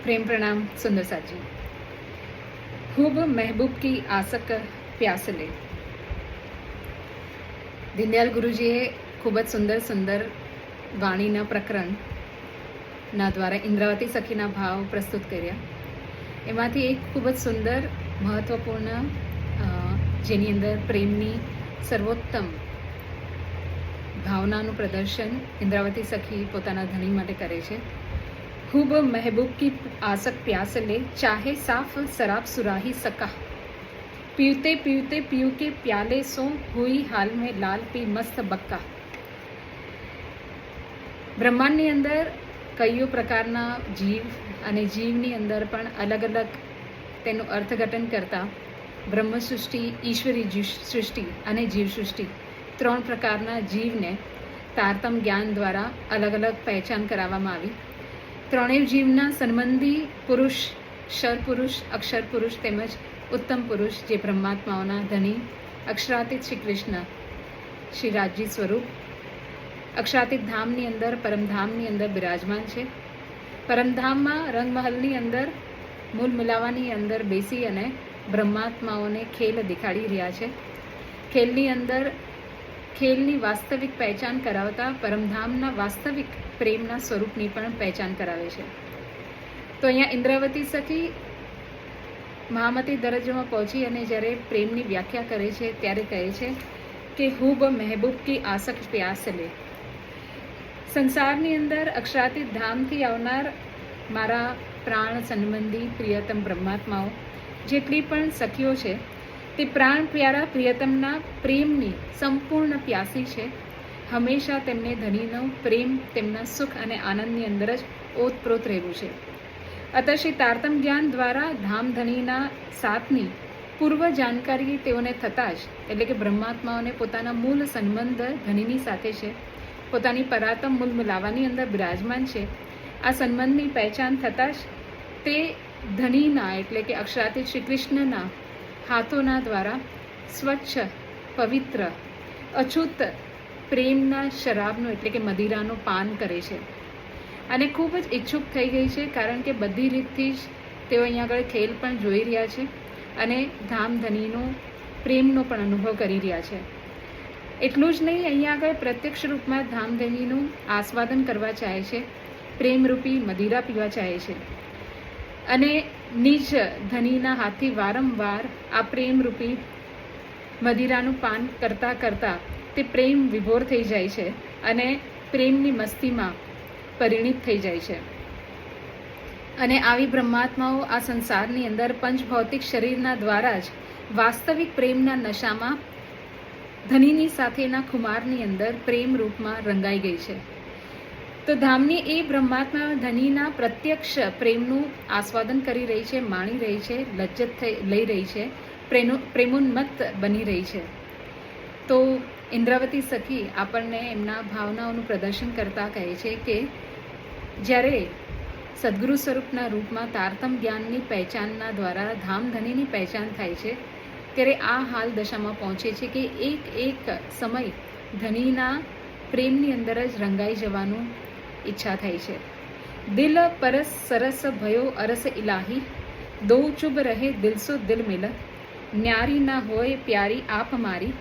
प्रेम प्रणाम सुंदर साथ जी। खूब महबूब की आसक प्यास ले। દીનદયાલ ગુરુજીએ ખૂબ જ સુંદર વાણીના પ્રકરણના દ્વારા ઇન્દ્રાવતી સખીના ભાવ પ્રસ્તુત કર્યા. એમાંથી એક ખૂબ જ સુંદર મહત્વપૂર્ણ જેની અંદર પ્રેમની સર્વોત્તમ ભાવનાનું પ્રદર્શન ઇન્દ્રાવતી સખી પોતાના ધણી માટે કરે છે. खूब महबूब की आसक प्यास ले, चाहे साफ शराब सुराही सका, पीते पीते पीऊ के प्याले सो, हुई हाल में लाल पी मस्त बक्का. બ્રહ્માંડની અંદર કયો પ્રકારના જીવ અને જીવની અંદર પણ અલગ અલગ તેનું અર્થઘટન કરતા બ્રહ્મ સૃષ્ટિ, ઈશ્વરી સૃષ્ટિ અને જીવ સૃષ્ટિ ત્રણ પ્રકારના જીવને તારતમ જ્ઞાન દ્વારા અલગ અલગ પહેચાન કરાવવામાં આવી. ત્રણેય જીવના સંબંધી પુરુષ, ક્ષર પુરુષ, અક્ષર પુરુષ તેમજ ઉત્તમ પુરુષ જે બ્રહ્માત્માઓના ધણી અક્ષરાતીત શ્રી કૃષ્ણ શ્રી રાજજી સ્વરૂપ અક્ષરાતીત ધામની અંદર, પરમધામની અંદર બિરાજમાન છે. પરમધામમાં રંગમહલની અંદર મૂલ મિલાવાની અંદર બેસી અને બ્રહ્માત્માઓને ખેલ દેખાડી રહ્યા છે. ખેલની અંદર ખેલની વાસ્તવિક પહેચાન કરાવતા પરમધામના વાસ્તવિક પ્રેમના સ્વરૂપની પણ પહેચાન કરાવે છે. તો અહીંયા ઇન્દ્રાવતી સખી મહામતી દરજ્જામાં પહોંચી અને જ્યારે પ્રેમની વ્યાખ્યા કરે છે ત્યારે કહે છે કે હુબ મહેબૂબ કી આસક પ્યાસ લે. સંસારની અંદર અક્ષરાતીત ધામથી આવનાર મારા પ્રાણ સંબંધી પ્રિયતમ બ્રહ્માત્માઓ જેટલી પણ સખીઓ છે તે પ્રાણ પ્યારા પ્રિયતમના પ્રેમની સંપૂર્ણ પ્યાસી છે. હંમેશા તેમને ધણીનો પ્રેમ તેમના સુખ અને આનંદની અંદર જ ઓતપ્રોત રહેવું છે. અત શ્રી તારતમ જ્ઞાન દ્વારા ધામધણીના સાથની પૂર્વ જાણકારી તેઓને થતાં જ એટલે કે બ્રહ્માત્માઓને પોતાના મૂળ સંબંધ ધણીની સાથે છે, પોતાની પરાતમ મૂળ મિલાવાની અંદર બિરાજમાન છે. આ સંબંધની પહેચાન થતાં જ તે ધણીના એટલે કે અક્ષરાતીત શ્રી કૃષ્ણના હાથોના દ્વારા સ્વચ્છ, પવિત્ર, અછૂત પ્રેમના શરાબનું એટલે કે મદિરાનું પાન કરે છે અને ખૂબ જ ઈચ્છુક થઈ ગઈ છે, કારણ કે બધી રીતથી જ તેઓ અહીંયા આગળ ખેલ પણ જોઈ રહ્યા છે અને ધામધણીનો પ્રેમનો પણ અનુભવ કરી રહ્યા છે. એટલું જ નહીં, અહીંયા આગળ પ્રત્યક્ષ રૂપમાં ધામધણીનું આસ્વાદન કરવા ચાહે છે, પ્રેમરૂપી મદિરા પીવા ચાહે છે અને નિજ ધણીના હાથથી વારંવાર આ પ્રેમરૂપી મદિરાનું પાન કરતાં કરતાં તે પ્રેમ વિભોર થઈ જાય છે અને પ્રેમની મસ્તીમાં પરિણિત થઈ જાય છે. અને આવી બ્રહ્માત્માઓ આ સંસારની અંદર પંચભૌતિક શરીરના દ્વારા જ વાસ્તવિક પ્રેમના નશામાં ધણીની સાથેના ખુમારની અંદર પ્રેમ રૂપમાં રંગાઈ ગઈ છે. તો ધામની એ બ્રહ્માત્મા ધણીના પ્રત્યક્ષ પ્રેમનું આસ્વાદન કરી રહી છે, માણી રહી છે, લજ્જત લઈ રહી છે, પ્રેમોન્મત્ત બની રહી છે. તો ઇન્દ્રાવતી સખી આપણને એમના ભાવનાઓનું પ્રદર્શન કરતા કહે છે કે જ્યારે સદગુરુ સ્વરૂપના રૂપમાં તારતમ જ્ઞાનની પહેચાનના દ્વારા ધામધણીની પહેચાન થાય છે ત્યારે આ હાલ દશામાં પહોંચે છે કે એક એક સમય ધણીના પ્રેમની અંદર જ રંગાઈ જવાનું ઈચ્છા થાય છે. દિલ પરસ સરસ ભયો અરસ ઇલાહી, દો ચુબ રહે દિલ સો દિલ મિલ, ન્યારી ના હોય પ્યારી આપ મારી,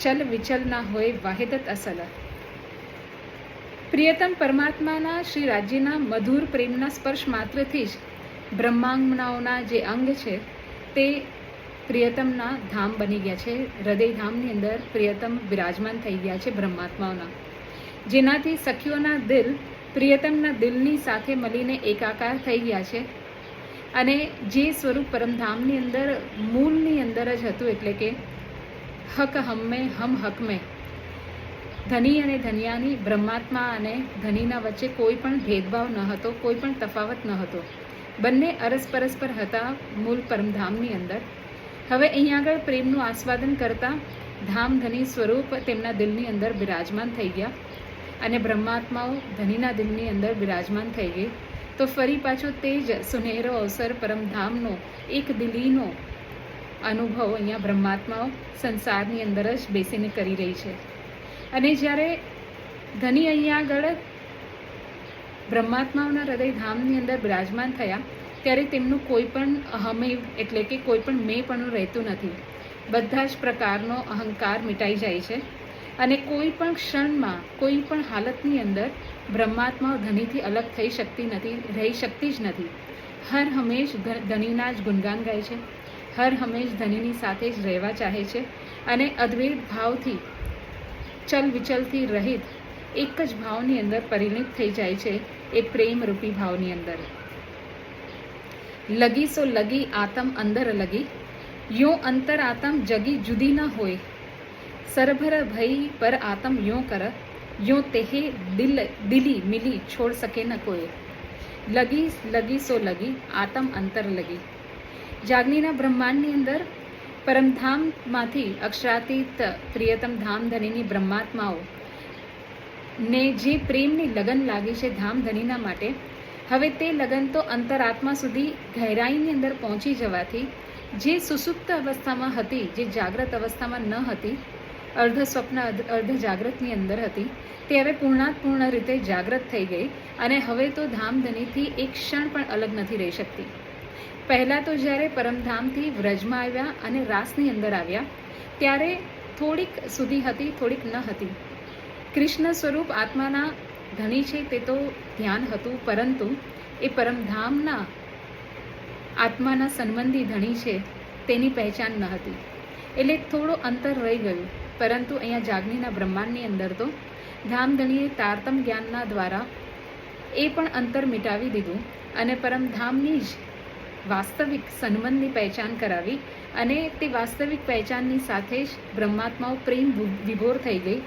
ચલ વિચલ ના હોય વાહિદત અસલ. પ્રિયતમ પરમાત્માના શ્રી રાજ્યના મધુર પ્રેમના સ્પર્શ માત્રથી જ બ્રહ્માંગનાઓના જે અંગ છે તે પ્રિયતમના ધામ બની ગયા છે. હૃદયધામની અંદર પ્રિયતમ બિરાજમાન થઈ ગયા છે બ્રહ્માત્માઓના, જેનાથી સખીઓના દિલ પ્રિયતમના દિલની સાથે મળીને એકાકાર થઈ ગયા છે અને જે સ્વરૂપ પરમધામની અંદર મૂળની અંદર જ હતું એટલે કે હક હમ્મે હમ હક મેં, ધણી અને ધનિયાની, બ્રહ્માત્મા અને ધણીના વચ્ચે કોઈ પણ ભેદભાવ ન હતો, કોઈ પણ તફાવત ન હતો, બંને અરસપરસ્પર હતા મૂળ પરમધામની અંદર. હવે અહીંયા આગળ પ્રેમનું આસ્વાદન કરતા ધામધણી સ્વરૂપ તેમના દિલની અંદર બિરાજમાન થઈ ગયા અને બ્રહ્માત્માઓ ધણીના દિલની અંદર બિરાજમાન થઈ ગઈ. તો ફરી પાછો તે જ સુનેહરો અવસર પરમધામનો એક દિલીનો અનુભવ અહીંયા બ્રહ્માત્માઓ સંસારની અંદર જ બેસીને કરી રહી છે. અને જ્યારે ધણી અહીંયા આગળ બ્રહ્માત્માઓના હૃદય ધામની અંદર બિરાજમાન થયા ત્યારે તેમનું કોઈ પણ અહમેવ એટલે કે કોઈ પણ મેં રહેતું નથી. બધા જ પ્રકારનો અહંકાર મિટાઈ જાય છે અને કોઈ પણ ક્ષણમાં કોઈ પણ હાલતની અંદર બ્રહ્માત્મા ધણીથી અલગ થઈ શકતી નથી, રહી શકતી જ નથી. હર હંમેશ ધણીના જ ગુણગાન ગાય છે, હર હંમેશ ધણીની સાથે જ રહેવા ચાહે છે અને અદ્વૈત ભાવથી ચલ વિચલથી રહિત એક જ ભાવની અંદર પરિણિત થઈ જાય છે, એ પ્રેમરૂપી ભાવની અંદર. લગી સો લગી આતમ અંદર લગી, યો અંતર આતમ જગી જુદી ન હોય, સરભર ભઈ પર આતમ યો કર, યો તેહે દિલી મિલી છોડ શકે ન કોઈ. લગી લગી સો લગી આતમ અંતર લગી. જાગનીના બ્રહ્માંડની અંદર પરમધામમાંથી અક્ષરાતીત પ્રિયતમ ધામધનીની બ્રહ્માત્માઓ ને જે પ્રેમની લગન લાગી છે ધામધનીના માટે, હવે તે લગન તો અંતરાત્મા સુધી ગહેરાઈની અંદર પહોંચી જવાથી જે સુસુપ્ત અવસ્થામાં હતી, જે જાગ્રત અવસ્થામાં ન હતી, અર્ધ સ્વપ્ન અર્ધ જાગ્રતની અંદર હતી, તે હવે પૂર્ણ રીતે જાગ્રત થઈ ગઈ અને હવે તો ધામધનીથી એક ક્ષણ પણ અલગ નથી રહી શકતી. પહેલાં તો જ્યારે પરમધામથી વ્રજમાં આવ્યા અને રાસની અંદર આવ્યા ત્યારે થોડીક સુધી હતી, થોડીક ન હતી. કૃષ્ણ સ્વરૂપ આત્માના ધણી છે તે તો ધ્યાન હતું, પરંતુ એ પરમધામના આત્માના સંબંધી ધણી છે તેની પહેચાન ન હતી, એટલે થોડું અંતર રહી ગયું. પરંતુ અહીંયા જાગનીના બ્રહ્માંડની અંદર તો ધામધણીએ તારતમ જ્ઞાનના દ્વારા એ પણ અંતર મિટાવી દીધું અને પરમધામની જ વાસ્તવિક સંબંધની પહેચાન કરાવી અને તે વાસ્તવિક પહેચાનની સાથે જ બ્રહ્માત્માઓ પ્રેમ વિભોર થઈ ગઈ.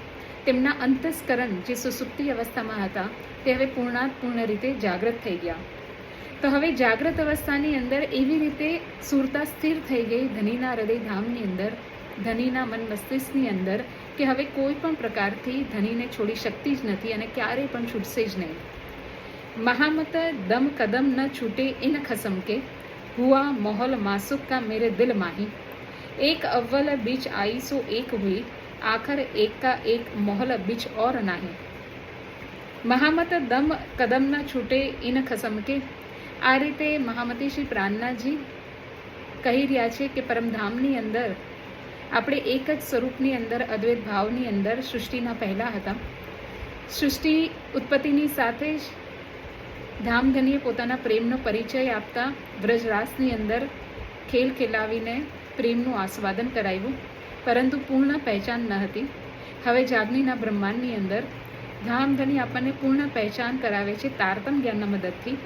તેમના અંતસ્કરણ જે સુસુપ્તિ અવસ્થામાં હતા તે હવે પૂર્ણ રીતે જાગૃત થઈ ગયા. તો હવે જાગૃત અવસ્થાની અંદર એવી રીતે સુરતા સ્થિર થઈ ગઈ ધનીના હૃદયધામની અંદર, ધનીના મન મસ્તિષ્કની અંદર, કે હવે કોઈ પણ પ્રકારથી ધનીને છોડી શકતી જ નથી અને ક્યારેય પણ છૂટશે જ નહીં. મહામત દમ કદમ ન છૂટે ઇન ખસમ કે, હુઆ મોહલ માસુક કા મેરે દિલ માહી, એક અવ્વલ બીચ આઈ સો એક હુઈ, આખર એક કા એક મોહલ બીચ ઓર નાહી. મહામત દમ કદમ ન છૂટે ઇન ખસમ કે, આ રીતે મહામતી શ્રી પ્રાણનાથજી કહી રહ્યા છે કે પરમધામની અંદર આપણે એક જ સ્વરૂપની અંદર અદ્વૈત ભાવની અંદર સૃષ્ટિના પહેલાં હતા. સૃષ્ટિ ઉત્પત્તિની સાથે જ ધામધનીએ પોતાના પ્રેમનો પરિચય આપતા વ્રજરાસની અંદર ખેલ ખેલાવીને પ્રેમનું આસ્વાદન કરાવ્યું, પરંતુ પૂર્ણ પહેચાન ન હતી. હવે જાગનીના બ્રહ્માંડની અંદર ધામધની આપણને પૂર્ણ પહેચાન કરાવે છે તારતમ જ્ઞાનના મદદથી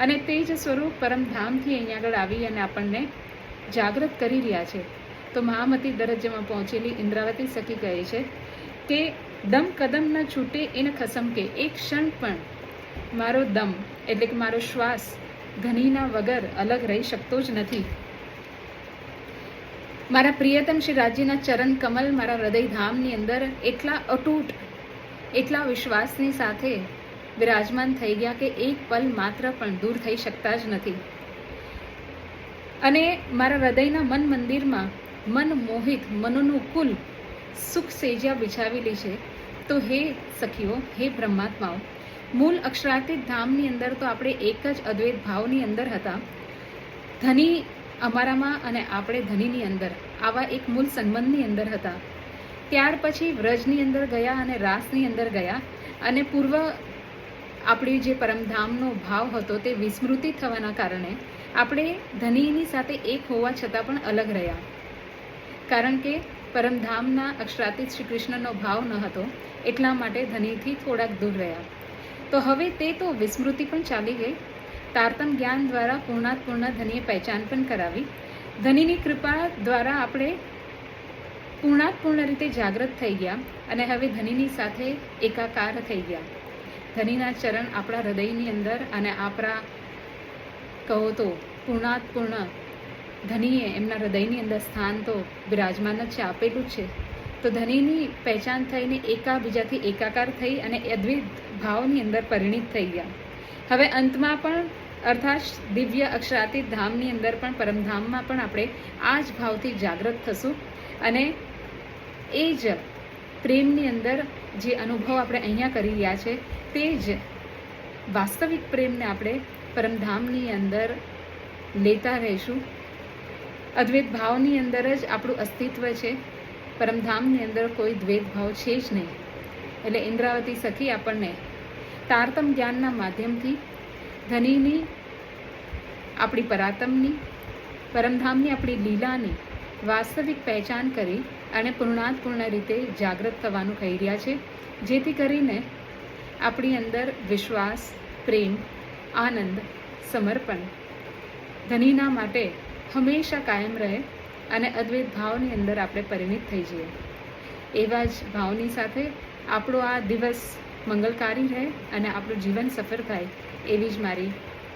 અને તે જ સ્વરૂપ પરમધામથી અહીંયા આગળ આવી અને આપણને જાગૃત કરી રહ્યા છે. તો મહામતી દરજ્જામાં પહોંચેલી ઇન્દ્રાવતી સખી કહે છે કે દમ કદમ ન છૂટે એને ખસમ કે, એક ક્ષણ પણ મારો દમ એટલે કે મારો શ્વાસ ધનીના વગર અલગ રહી શકતો જ નથી. મારા પ્રિયતમ શ્રી રાજ્યના ચરણ કમલ મારા હૃદયધામની અંદર એટલા અતૂટ, એટલા વિશ્વાસની સાથે વિરાજમાન થઈ ગયા કે એક પલ માત્ર પણ દૂર થઈ શકતા જ નથી. અને મારા હૃદયના મન મંદિરમાં મન મોહિત મનોનું કુલ સુખ સેજ્યા બિછાવેલી છે. તો હે સખીઓ, હે બ્રહ્માત્માઓ, મૂળ અક્ષરાતીત ધામની અંદર તો આપણે એક જ અદ્વૈત ભાવની અંદર હતા. ધની અમારામાં અને આપણે ધનીની અંદર આવા એક મૂળ સંબંધની અંદર હતા. ત્યાર પછી વ્રજની અંદર ગયા અને રાસની અંદર ગયા અને પૂર્વ આપણી જે પરમધામનો ભાવ હતો તે વિસ્મૃતિ થવાના કારણે આપણે ધનીની સાથે એક હોવા છતાં પણ અલગ રહ્યા. કારણ કે પરમધામના અક્ષરાતીત શ્રી કૃષ્ણનો ભાવ ન હતો, એટલા માટે ધનીથી થોડાક દૂર રહ્યા. તો હવે તે તો વિસ્મૃતિ પણ ચાલી ગઈ. તારતમ જ્ઞાન દ્વારા પૂર્ણ ધનીએ પહેચાન પણ કરાવી. ધનીની કૃપા દ્વારા આપણે પૂર્ણ રીતે જાગૃત થઈ ગયા અને હવે ધનીની સાથે એકાકાર થઈ ગયા. ધનીના ચરણ આપણા હૃદયની અંદર અને આપણા કહો તો પૂર્ણ ધનીએ એમના હૃદયની અંદર સ્થાન તો બિરાજમાન જ છે, આપેલું જ છે. તો ધનીની પહેચાન થઈને એકાબીજાથી એકાકાર થઈ અને અદ્વૈત ભાવની અંદર પરિણિત થઈ ગયા. હવે અંતમાં પણ અર્થાત દિવ્ય અક્ષરાતીત ધામની અંદર પણ પરમધામમાં પણ આપણે આ જ ભાવથી જાગૃત થશું અને એ જ પ્રેમની અંદર જે અનુભવ આપણે અહીંયા કરી રહ્યા છે તે જ વાસ્તવિક પ્રેમને આપણે પરમધામની અંદર લેતા રહીશું. અદ્વૈત ભાવની અંદર જ આપણું અસ્તિત્વ છે. પરમધામની અંદર કોઈ દ્વૈત ભાવ છે જ નહીં. એટલે ઇન્દ્રાવતી સખી આપણને તારતમ જ્ઞાનના માધ્યમથી ધનીની, આપણી પરાતમની, પરમધામની આપણી લીલાની વાસ્તવિક પહેચાન કરી અને પૂર્ણ રીતે જાગૃત થવાનું કહી રહ્યા છે, જેથી કરીને આપણી અંદર વિશ્વાસ, પ્રેમ, આનંદ, સમર્પણ ધનીના માટે હંમેશા કાયમ રહે અને અદ્વૈત ભાવની અંદર આપણે પરિણિત થઈ જઈએ. એવા જ ભાવની સાથે આપણો આ દિવસ મંગલકારી રહે અને આપણું જીવન સફળ થાય એવી જ મારી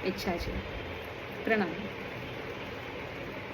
ઈચ્છા છે. પ્રણામ.